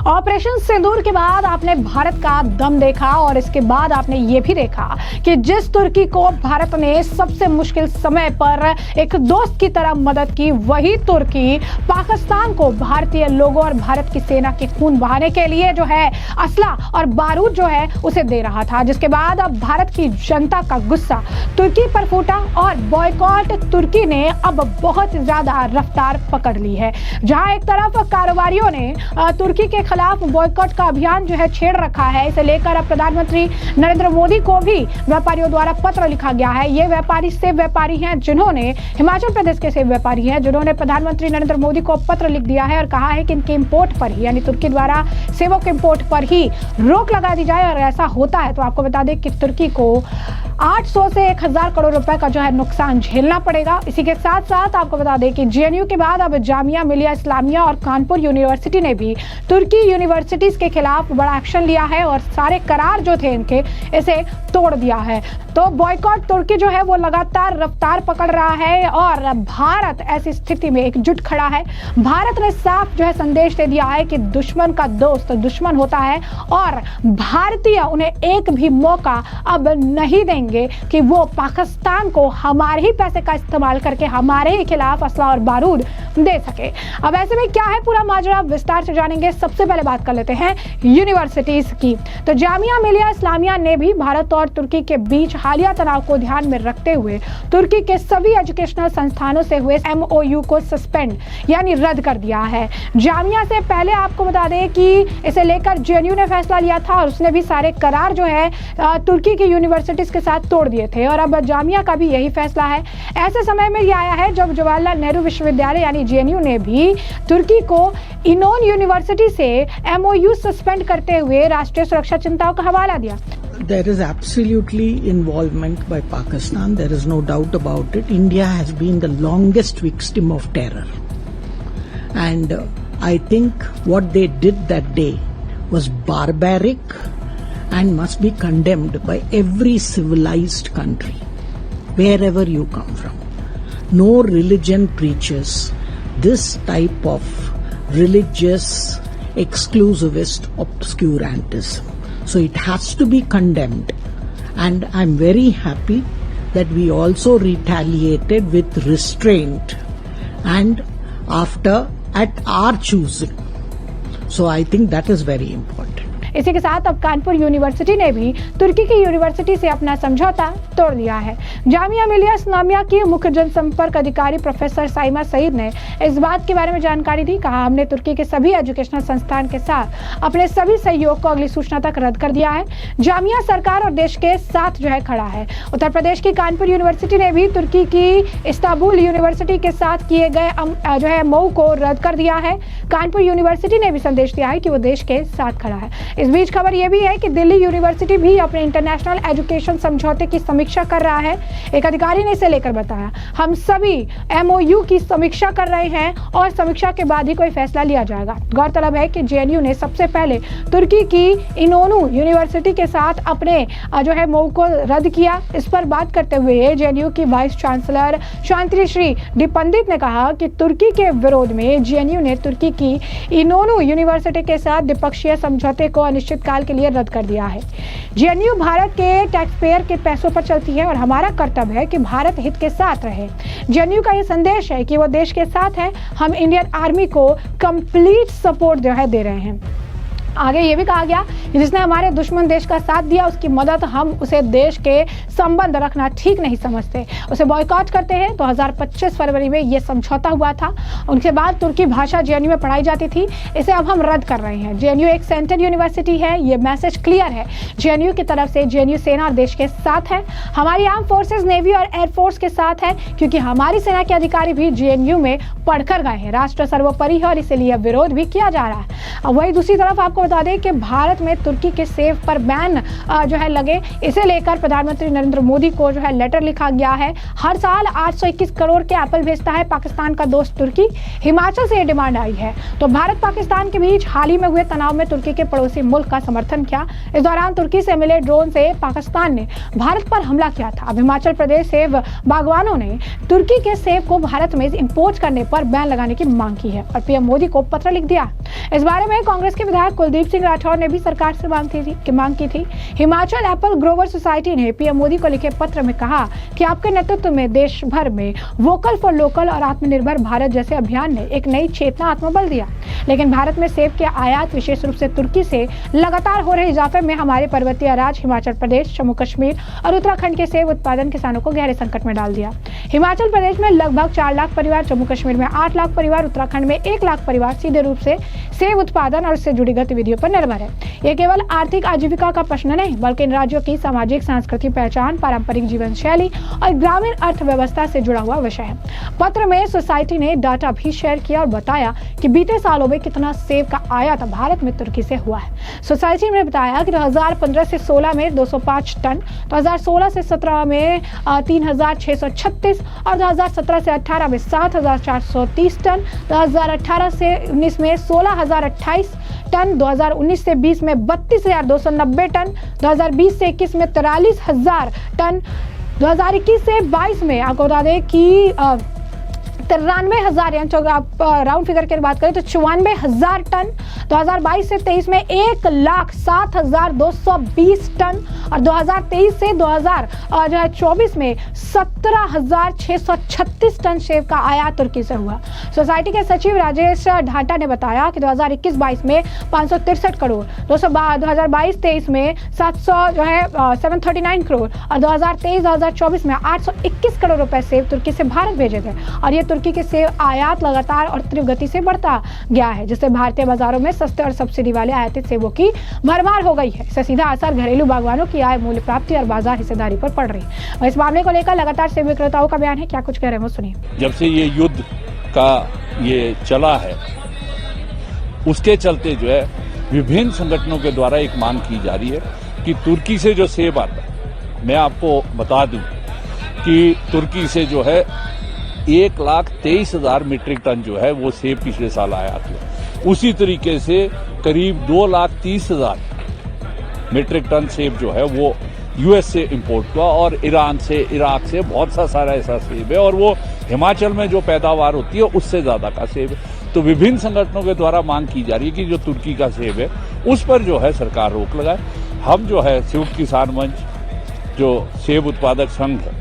Operation सिंदूर के बाद आपने भारत का दम देखा और इसके बाद आपने ये भी देखा कि जिस तुर्की को भारत ने सबसे मुश्किल समय पर एक दोस्त की तरह मदद की, वही तुर्की पाकिस्तान को भारतीय लोगों और भारत की सेना के खून बहाने के लिए जो है असला और बारूद जो है उसे दे रहा था। जिसके बाद अब भारत की जनता का गुस्सा तुर्की पर फूटा और बॉयकॉट तुर्की ने अब बहुत ज्यादा रफ्तार पकड़ ली है। जहां एक तरफ कारोबारियों ने तुर्की के खिलाफ बॉयकॉट का अभियान जो है छेड़ रखा है, इसे लेकर अब प्रधानमंत्री नरेंद्र मोदी को भी व्यापारियों द्वारा पत्र लिखा गया है। ये व्यापारी सेब व्यापारी हैं जिन्होंने हिमाचल प्रदेश के सेब व्यापारी हैं जिन्होंने प्रधानमंत्री नरेंद्र मोदी को पत्र लिख दिया है और कहा है कि इनके इंपोर्ट पर ही, यानी तुर्की द्वारा सेबों के इंपोर्ट पर ही रोक लगा दी जाए। और ऐसा होता है तो आपको बता दें कि तुर्की को 800 से 1000 करोड़ रुपए का जो है नुकसान झेलना पड़ेगा। इसी के साथ साथ आपको बता दें कि जेएनयू के बाद अब जामिया मिलिया इस्लामिया और कानपुर यूनिवर्सिटी ने भी तुर्की यूनिवर्सिटीज के खिलाफ बड़ा एक्शन लिया है और सारे करार जो थे इनके इसे तोड़ दिया है। तो बॉयकॉट तुर्की जो है वो लगातार रफ्तार पकड़ रहा है और भारत ऐसी स्थिति में एकजुट खड़ा है। भारत ने साफ जो है संदेश दे दिया है कि दुश्मन का दोस्त दुश्मन होता है और भारतीय उन्हें एक भी मौका अब नहीं देंगे कि वो पाकिस्तान को हमारे ही पैसे का इस्तेमाल करके हमारे ही खिलाफ असला और बारूद दे सके। अब ऐसे में क्या है पूरा माजरा, विस्तार से जानेंगे। सबसे पहले बात कर लेते हैं यूनिवर्सिटीज की। तो जामिया मिलिया इस्लामिया ने भी भारत और तुर्की के बीच हालिया तनाव को ध्यान में रखते हुए तुर्की के सभी एजुकेशनल संस्थानों से हुए MOU को सस्पेंड यानी रद्द कर दिया है। जामिया से पहले आपको बता दें कि इसे लेकर जेएनयू ने फैसला लिया था और उसने भी सारे करार जो है तुर्की की यूनिवर्सिटीज के साथ तोड़ दिए थे और अब जामिया का भी यही फैसला है। ऐसे समय में यह आया है जब जवाहरलाल नेहरू विश्वविद्यालय यानी जेएनयू ने भी तुर्की को इनोन यूनिवर्सिटी से MOU सस्पेंड करते हुए राष्ट्रीय सुरक्षा चिंताओं का हवाला दिया। There is absolutely involvement by Pakistan. There is no doubt about it. India has been the longest victim of terror. And I think what they did that day was barbaric and must be condemned by every civilized country, wherever you come from. No religion preaches this type of religious exclusivist obscurantism. So it has to be condemned, and I'm very happy that we also retaliated with restraint and at our choosing. So I think that is very important. इसी के साथ अब Kanpur university ने भी तुर्की की university से अपना समझौता तोड़ दिया है। जामिया मिलिया इस्लामिया की मुख्य जनसंपर्क अधिकारी प्रोफेसर साइमा सईद ने इस बात के बारे में जानकारी दी। कहा, हमने तुर्की के सभी एजुकेशनल संस्थान के साथ अपने सभी सहयोग को अगली सूचना तक रद्द कर दिया है। जामिया सरकार और देश के साथ जो है खड़ा है। उत्तर प्रदेश की कानपुर यूनिवर्सिटी ने भी तुर्की की इस्तांबुल यूनिवर्सिटी के साथ किए गए जो है MOU को रद्द कर दिया है। कानपुर यूनिवर्सिटी ने भी संदेश दिया है कि वो देश के साथ खड़ा है। इस बीच खबर यह भी है कि दिल्ली यूनिवर्सिटी भी अपने इंटरनेशनल एजुकेशन समझौते की समीक्षा कर रहा है। एक अधिकारी ने इसे लेकर बताया, हम सभी MOU की समीक्षा कर रहे हैं और समीक्षा के बाद ही कोई फैसला लिया जाएगा। गौरतलब है कि जेएनयू ने सबसे पहले तुर्की की इनोनू यूनिवर्सिटी के साथ अपने जो है MOU को रद्द किया। इस पर बात करते हुए जेएनयू की वाइस चांसलर शांतिश्री डी पंडित ने कहा कि तुर्की के विरोध में जेएनयू ने तुर्की की इनोनू यूनिवर्सिटी के साथ द्विपक्षीय समझौते को अनिश्चित काल के लिए रद्द कर दिया है। जेएनयू भारत के टैक्स पेयर के पैसों पर चलती है और हमारा कर्तव्य है कि भारत हित के साथ रहे। जेएनयू का ये संदेश है कि वो देश के साथ है। हम इंडियन आर्मी को कंप्लीट सपोर्ट जो है दे रहे हैं। आगे ये भी कहा गया कि जिसने हमारे दुश्मन देश का साथ दिया उसकी मदद हम उसे देश के संबंध रखना ठीक नहीं समझते, उसे बॉयकॉट करते हैं। 2025 फरवरी में ये समझौता हुआ था। उनके बाद तुर्की भाषा जेएनयू में पढ़ाई जाती थी, इसे अब हम रद्द कर रहे हैं। जेएनयू एक सेंट्रल यूनिवर्सिटी है, ये मैसेज क्लियर है जेएनयू की तरफ से। जेएनयू सेना और देश के साथ है, हमारी आर्म फोर्सेज नेवी और एयरफोर्स के साथ है, क्योंकि हमारी सेना के अधिकारी भी जेएनयू में पढ़कर गए हैं। राष्ट्र सर्वोपरि है और इसीलिए विरोध भी किया जा रहा है। अब वही दूसरी तरफ आपको आपको बता दें कि भारत में तुर्की के सेब पर बैन जो है लगे, इसे लेकर प्रधानमंत्री नरेंद्र मोदी को जो है लेटर लिखा गया है। हर साल 821 करोड़ के एप्पल भेजता है पाकिस्तान का दोस्त तुर्की। हिमाचल से ये डिमांड आई है। तो भारत पाकिस्तान के बीच हाल ही में हुए तनाव में तुर्की के पड़ोसी मुल्क का समर्थन किया। इस दौरान तुर्की से मिले ड्रोन से पाकिस्तान ने भारत पर हमला किया था। अब हिमाचल प्रदेश सेब बागवानों ने तुर्की के सेब को भारत में इंपोर्ट करने पर बैन लगाने की मांग की है और पीएम मोदी को पत्र लिख दिया। इस बारे में कांग्रेस के विधायक कुलदीप सिंह राठौर ने भी सरकार से मांग की थी। हिमाचल एप्पल ग्रोवर सोसाइटी ने पीएम मोदी को लिखे पत्र में कहा कि आपके नेतृत्व में देश भर में वोकल फॉर लोकल और आत्मनिर्भर भारत जैसे अभियान ने एक नई चेतना आत्मबल दिया, लेकिन भारत में सेब के आयात विशेष रूप से तुर्की से लगातार हो रहे इजाफे में हमारे पर्वतीय राज्य हिमाचल प्रदेश, जम्मू कश्मीर और उत्तराखंड के सेब उत्पादन किसानों को गहरे संकट में डाल दिया। हिमाचल प्रदेश में लगभग 4 लाख परिवार, जम्मू कश्मीर में 8 लाख परिवार, उत्तराखंड में 1 लाख परिवार सीधे रूप से सेब उत्पादन और इससे जुड़ी गतिविधियों पर निर्भर है। ये केवल आर्थिक आजीविका का प्रश्न नहीं, बल्कि इन राज्यों की सामाजिक सांस्कृतिक पहचान, पारंपरिक जीवन शैली और ग्रामीण अर्थव्यवस्था से जुड़ा हुआ विषय है। पत्र में सोसाइटी ने डाटा भी शेयर किया और बताया कि बीते सालों में कितना सेब का आयात भारत में तुर्की से हुआ है। सोसाइटी ने बताया कि 2015 से 16 में 205 टन, 2016 से 17 में 3636 और 2017 से 18 में 7430 टन, 2018 से 19 में 16028 टन, 2019 से 20 में 32,290 टन, 2020 से 21 में 43,000 टन, 2021 से 22 में आपको बता दें कि 93,000 यानी तो आप राउंड फिगर की बात करें तो 94,000 टन, 2022 से 23 में 1,07,220 टन और 2023 से 2024 में 17,636 टन सेब का आयात तुर्की से हुआ। सोसाइटी के सचिव राजेश ढाटा ने बताया कि 2021-22 में 563 करोड़, 2022-23 में 739 करोड़ और 2023-2024 में 821 करोड़ रुपए सेब तुर्की से भारत भेजे गए और ये तुर्की के सेब आयात लगातार और तीव्र गति से बढ़ता गया है, जिससे भारतीय बाजारों में सस्ते और सब्सिडी वाले आयातित सेबों की भरमार हो गई है। इससे सीधा असर घरेलू बागवानों की आय, मूल्य प्राप्ति और बाजार हिस्सेदारी पर पड़ रही है। और इस मामले को लेकर लगातार सेब विक्रेताओं का बयान है, क्या कुछ कह रहे हैं वो सुनिए। जब से ये युद्ध का ये चला है, उसके चलते जो है विभिन्न संगठनों के द्वारा एक मांग की जा रही है कि तुर्की से जो सेब आता है, मैं आपको बता दूं कि तुर्की से जो है 1,23,000 मीट्रिक टन जो है वो सेब पिछले साल आया था। उसी तरीके से करीब 2,30,000 मीट्रिक टन सेब जो है वो यूएस से इंपोर्ट हुआ और ईरान से, इराक से बहुत सा सारा ऐसा सेब है और वो हिमाचल में जो पैदावार होती है उससे ज्यादा का सेब है। तो विभिन्न संगठनों के द्वारा मांग की जा रही है कि जो तुर्की का सेब है उस पर जो है सरकार रोक लगाए। हम जो है संयुक्त किसान मंच, जो सेब उत्पादक संघ है,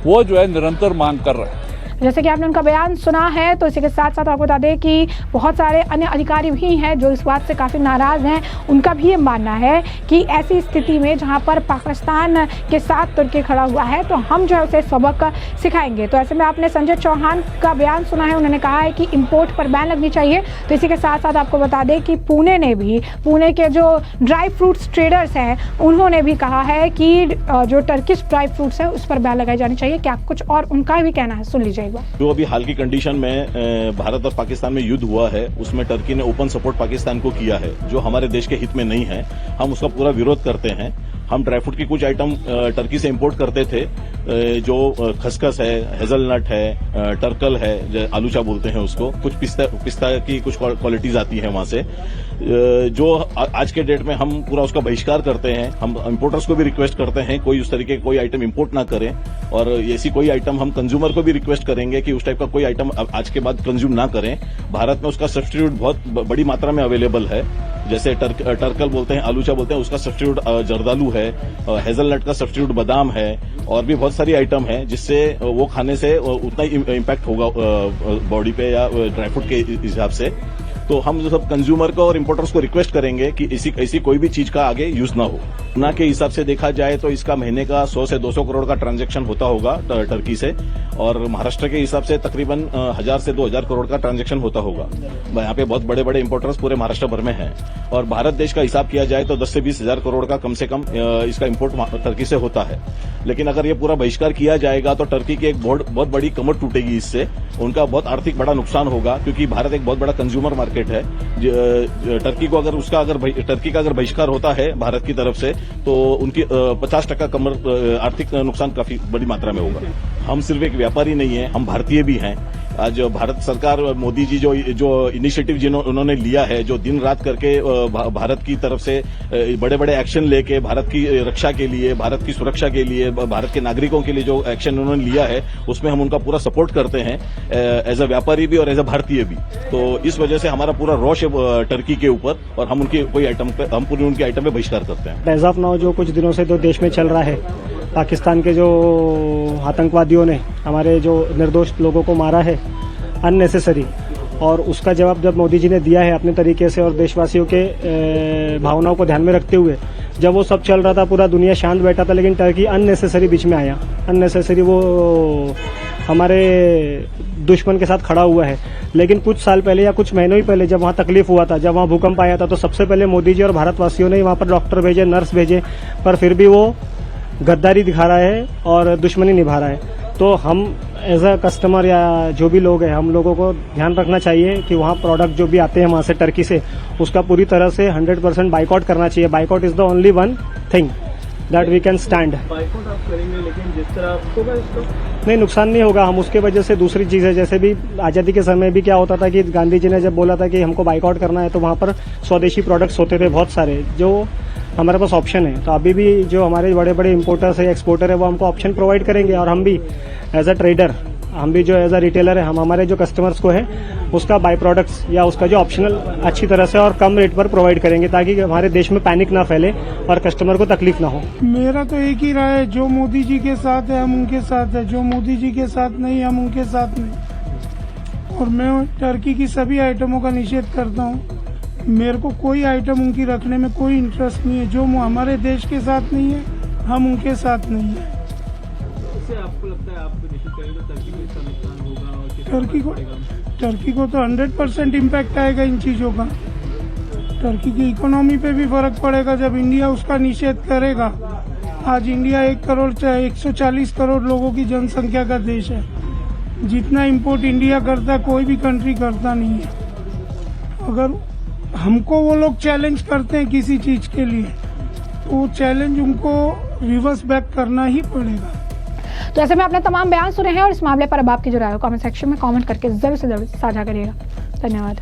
वो जो है निरंतर मांग कर रहे हैं। जैसे कि आपने उनका बयान सुना है, तो इसी के साथ साथ आपको बता दें कि बहुत सारे अन्य अधिकारी भी हैं जो इस बात से काफ़ी नाराज़ हैं। उनका भी ये मानना है कि ऐसी स्थिति में जहां पर पाकिस्तान के साथ तुर्की खड़ा हुआ है तो हम जो है उसे सबक सिखाएंगे। तो ऐसे में आपने संजय चौहान का बयान सुना है, उन्होंने कहा है कि इम्पोर्ट पर बैन लगनी चाहिए। तो इसी के साथ साथ आपको बता दें कि पुणे के जो ड्राई फ्रूट्स ट्रेडर्स हैं उन्होंने भी कहा है कि जो टर्किश ड्राई फ्रूट्स है उस पर बैन लगाई जानी चाहिए। क्या कुछ और उनका भी कहना है, सुन लीजिए। जो अभी हाल की कंडीशन में भारत और पाकिस्तान में युद्ध हुआ है, उसमें टर्की ने ओपन सपोर्ट पाकिस्तान को किया है, जो हमारे देश के हित में नहीं है। हम उसका पूरा विरोध करते हैं। हम ड्राई फ्रूट की कुछ आइटम टर्की से इंपोर्ट करते थे, जो खसखस है, हेजलनट है, टर्कल है, आलूचा बोलते हैं उसको, कुछ पिस्ता की कुछ क्वालिटीज आती है वहां से, जो आज के डेट में हम पूरा उसका बहिष्कार करते हैं। हम इंपोर्टर्स को भी रिक्वेस्ट करते हैं कोई उस तरीके कोई आइटम इंपोर्ट ना करें और ऐसी कोई आइटम हम कंज्यूमर को भी रिक्वेस्ट करेंगे कि उस टाइप का कोई आइटम आज के बाद कंज्यूम ना करें। भारत में उसका सब्स्टिट्यूट बहुत बड़ी मात्रा में अवेलेबल है, जैसे टर्कल बोलते हैं, आलूचा बोलते हैं, उसका सब्स्टिट्यूट जर्दालू है, हेजलनट का सब्स्टिट्यूट बादाम है और भी बहुत सारी आइटम है, जिससे वो खाने से उतना ही इम्पैक्ट होगा बॉडी पे या ड्राई फ्रूट के हिसाब से। तो हम सब कंज्यूमर को और इंपोर्टर्स को रिक्वेस्ट करेंगे कि ऐसी कोई भी चीज का आगे यूज ना हो। ना के हिसाब से देखा जाए तो इसका महीने का 100 से 200 करोड़ का ट्रांजैक्शन होता होगा टर्की से, और महाराष्ट्र के हिसाब से तकरीबन 1000 से 2000 करोड़ का ट्रांजैक्शन होता होगा। यहाँ पे बहुत बड़े बड़े इंपोर्टर्स पूरे महाराष्ट्र भर में हैं और भारत देश का हिसाब किया जाए तो 10 से 20 हजार करोड़ का कम से कम इसका इम्पोर्ट टर्की से होता है। लेकिन अगर ये पूरा बहिष्कार किया जाएगा तो टर्की की एक बहुत बड़ी कमर टूटेगी, इससे उनका बहुत आर्थिक बड़ा नुकसान होगा, क्योंकि भारत एक बहुत बड़ा कंज्यूमर मार्केट मार्केट है। टर्की को अगर टर्की का अगर बहिष्कार होता है भारत की तरफ से तो उनकी 50% आर्थिक नुकसान काफी बड़ी मात्रा में होगा। हम सिर्फ एक व्यापारी नहीं है, हम भारतीय भी हैं। आज भारत सरकार मोदी जी जो इनिशिएटिव उन्होंने लिया है, जो दिन रात करके भारत की तरफ से बड़े बड़े एक्शन लेके भारत की रक्षा के लिए, भारत की सुरक्षा के लिए, भारत के नागरिकों के लिए जो एक्शन उन्होंने लिया है उसमें हम उनका पूरा सपोर्ट करते हैं, एज अ व्यापारी भी और एज अ भारतीय भी। तो इस वजह से हमारा पूरा रोष है टर्की के ऊपर और हम उनकी पूरी उनकी आइटम पे बहिष्कार करते हैं। एज ऑफ नाउ जो कुछ दिनों से तो देश में चल रहा है, पाकिस्तान के जो आतंकवादियों ने हमारे जो निर्दोष लोगों को मारा है अननेसेसरी, और उसका जवाब जब मोदी जी ने दिया है अपने तरीके से और देशवासियों के भावनाओं को ध्यान में रखते हुए, जब वो सब चल रहा था पूरा दुनिया शांत बैठा था, लेकिन टर्की अननेसेसरी बीच में आया, अननेसेसरी वो हमारे दुश्मन के साथ खड़ा हुआ है। लेकिन कुछ साल पहले या कुछ महीनों ही पहले जब वहाँ तकलीफ हुआ था, जब वहाँ भूकंप आया था, तो सबसे पहले मोदी जी और भारतवासियों ने वहाँ पर डॉक्टर भेजे, नर्स भेजे, पर फिर भी वो गद्दारी दिखा रहा है और दुश्मनी निभा रहा है। तो हम एज अ कस्टमर या जो भी लोग हैं, हम लोगों को ध्यान रखना चाहिए कि वहाँ प्रोडक्ट जो भी आते हैं वहाँ से टर्की से, उसका पूरी तरह से 100% बाइकआउट करना चाहिए। Boycott is the only one thing that we can stand. Boycott आप करेंगे, लेकिन जिस तरह होगा इसको नहीं, नुकसान नहीं होगा। हम उसके वजह से दूसरी चीज है, जैसे भी आजादी के समय भी क्या होता था कि गांधी जी ने जब बोला था कि हमको बाइकआउट करना है, तो वहाँ पर स्वदेशी प्रोडक्ट्स होते थे बहुत सारे, जो हमारे पास ऑप्शन है। तो अभी भी जो हमारे बड़े बड़े इंपोर्टर्स है, एक्सपोर्टर है, वो हमको ऑप्शन प्रोवाइड करेंगे, और हम भी एज अ ट्रेडर, हम भी जो एज अ रिटेलर है, हम हमारे जो कस्टमर्स को है उसका बाई प्रोडक्ट्स या उसका जो ऑप्शनल अच्छी तरह से और कम रेट पर प्रोवाइड करेंगे, ताकि हमारे देश में पैनिक ना फैले और कस्टमर को तकलीफ ना हो। मेरा तो एक ही राय है, जो मोदी जी के साथ है हम उनके साथ है, जो मोदी जी के साथ नहीं हम उनके साथ नहीं। और मैं टर्की की सभी आइटमों का निषेध करता हूँ। मेरे को कोई आइटम उनकी रखने में कोई इंटरेस्ट नहीं है। जो हमारे देश के साथ नहीं है हम उनके साथ नहीं है। इससे आपको लगता है आप निषेध करेंगे तो टर्की को इसका नुकसान होगा और टर्की को तो 100% इम्पैक्ट आएगा इन चीजों का। टर्की की इकोनॉमी पे भी फर्क पड़ेगा जब इंडिया उसका निषेध करेगा। आज इंडिया 140 करोड़ लोगों की जनसंख्या का देश है। जितना इम्पोर्ट इंडिया करता है कोई भी कंट्री करता नहीं है। अगर हमको वो लोग चैलेंज करते हैं किसी चीज के लिए, तो वो चैलेंज उनको रिवर्स बैक करना ही पड़ेगा। तो ऐसे में आपने तमाम बयान सुने हैं और इस मामले पर अब आपकी जो राय हो कमेंट सेक्शन में कमेंट करके जरूर से जरूर साझा करिएगा। धन्यवाद।